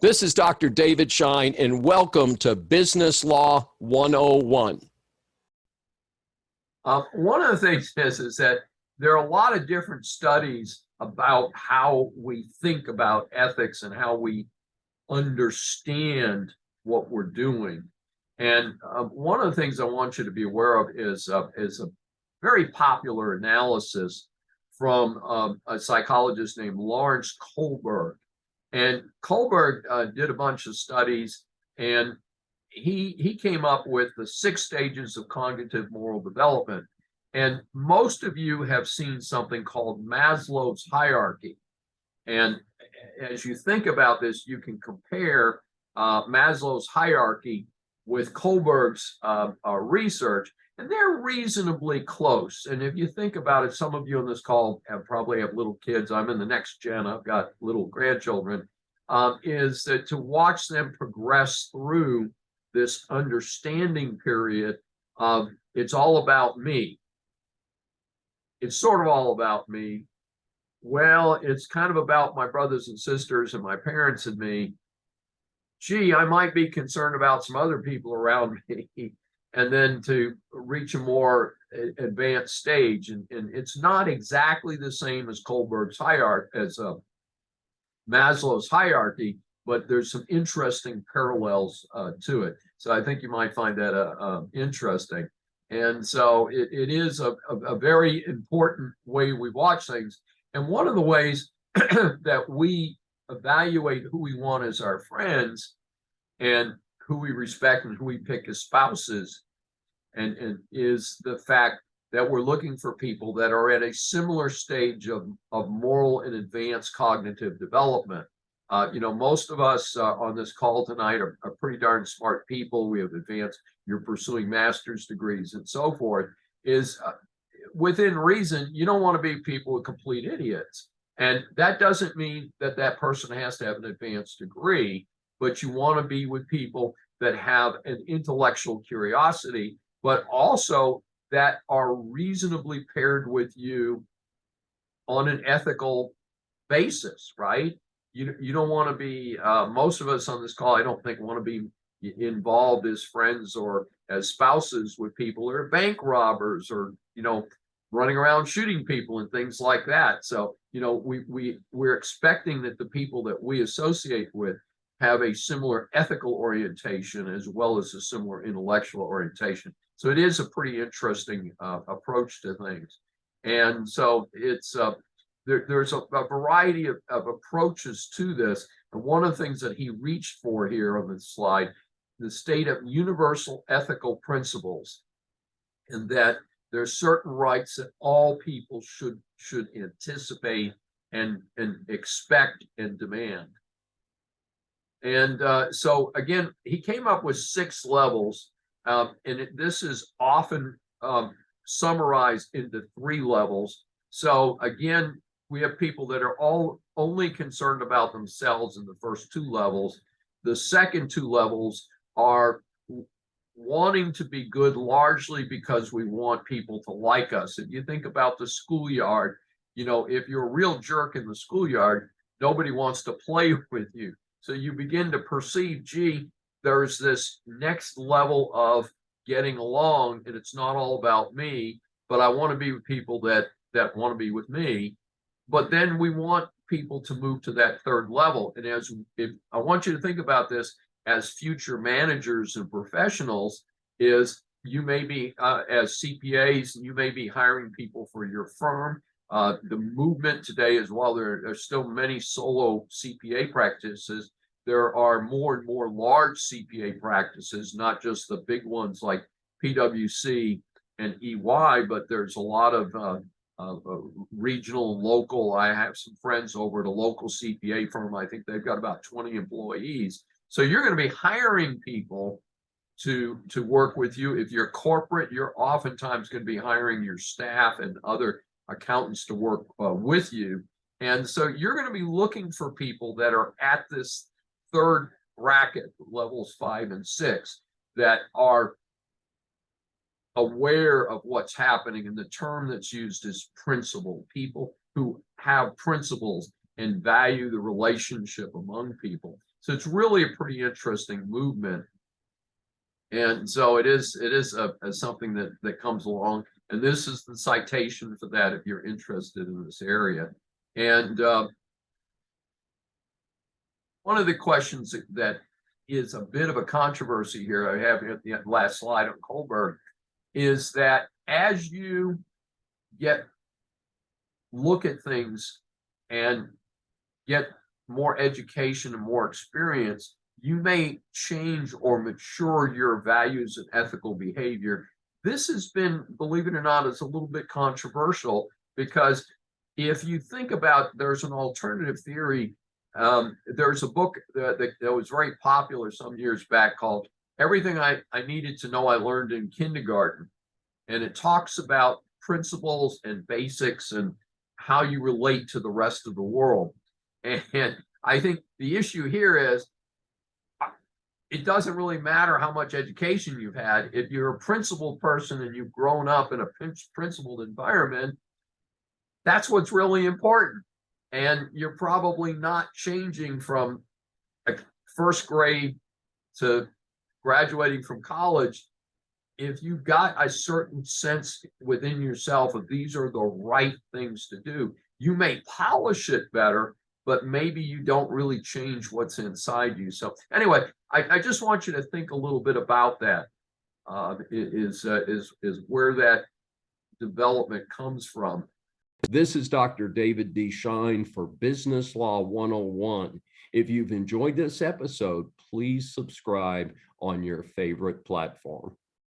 This is Dr. David Shine, and welcome to Business Law 101. One of the things is that there are a lot of different studies about how we think about ethics and how we understand what we're doing. And one of the things I want you to be aware of is a very popular analysis from a psychologist named Lawrence Kohlberg. And Kohlberg did a bunch of studies, and he came up with the 6 stages of cognitive moral development. And most of you have seen something called Maslow's hierarchy. And as you think about this, you can compare Maslow's hierarchy with Kohlberg's research, and they're reasonably close. And if you think about it, some of you on this call probably have little kids. I'm in the next gen. I've got little grandchildren. Is that to watch them progress through this understanding period of it's all about me. It's sort of all about me. Well, it's kind of about my brothers and sisters and my parents and me. Gee, I might be concerned about some other people around me. And then to reach a more advanced stage. And it's not exactly the same as Kohlberg's hierarchy, as Maslow's hierarchy, but there's some interesting parallels to it. So I think you might find that interesting. And so it is a very important way we watch things. And one of the ways that we evaluate who we want as our friends and who we respect and who we pick as spouses and is the fact that we're looking for people that are at a similar stage of moral and advanced cognitive development. Most of us on this call tonight are pretty darn smart people. We have advanced, you're pursuing master's degrees and so forth. Is within reason, you don't want to be people with complete idiots. And that doesn't mean that that person has to have an advanced degree, but you want to be with people that have an intellectual curiosity, but also that are reasonably paired with you on an ethical basis, right? You don't want to be, most of us on this call, I don't think want to be involved as friends or as spouses with people who are bank robbers or, running around shooting people and things like that. So, we're expecting that the people that we associate with have a similar ethical orientation as well as a similar intellectual orientation. So it is a pretty interesting approach to things. And so it's there's a variety of approaches to this. And one of the things that he reached for here on this slide, the state of universal ethical principles, and that there's certain rights that all people should anticipate and expect and demand. And so again, he came up with 6 levels. This is often summarized into 3 levels. So again, we have people that are all only concerned about themselves in the first 2 levels. The second 2 levels are wanting to be good largely because we want people to like us. If you think about the schoolyard, if you're a real jerk in the schoolyard, nobody wants to play with you. So you begin to perceive, gee, there's this next level of getting along, and it's not all about me, but I want to be with people that want to be with me. But then we want people to move to that 3rd level. And I want you to think about this as future managers and professionals, is you may be as CPAs, you may be hiring people for your firm. The movement today is, while there are still many solo CPA practices, there are more and more large CPA practices, not just the big ones like PwC and EY, but there's a lot of regional and local. I have some friends over at a local CPA firm. I think they've got about 20 employees. So you're going to be hiring people to work with you. If you're corporate, you're oftentimes going to be hiring your staff and other accountants to work with you. And so you're going to be looking for people that are at this 3rd bracket, levels 5 and 6, that are aware of what's happening. And the term that's used is principle, people who have principles and value the relationship among people. So it's really a pretty interesting movement. And so it is something that comes along. And this is the citation for that if you're interested in this area. And one of the questions that is a bit of a controversy here, I have at the last slide on Kohlberg, is that as you look at things and get more education and more experience, you may change or mature your values and ethical behavior. This has been, believe it or not, it's a little bit controversial, because if you think about, there's an alternative theory. There's a book that was very popular some years back called Everything I Needed to Know I Learned in Kindergarten. And it talks about principles and basics and how you relate to the rest of the world. And I think the issue here is it doesn't really matter how much education you've had. If you're a principled person and you've grown up in a principled environment, that's what's really important. And you're probably not changing from first grade to graduating from college if you've got a certain sense within yourself of these are the right things to do. You may polish it better, but maybe you don't really change what's inside you. So anyway, I just want you to think a little bit about that. Is where that development comes from. This is Dr. David D. Shine for Business Law 101. If you've enjoyed this episode, please subscribe on your favorite platform.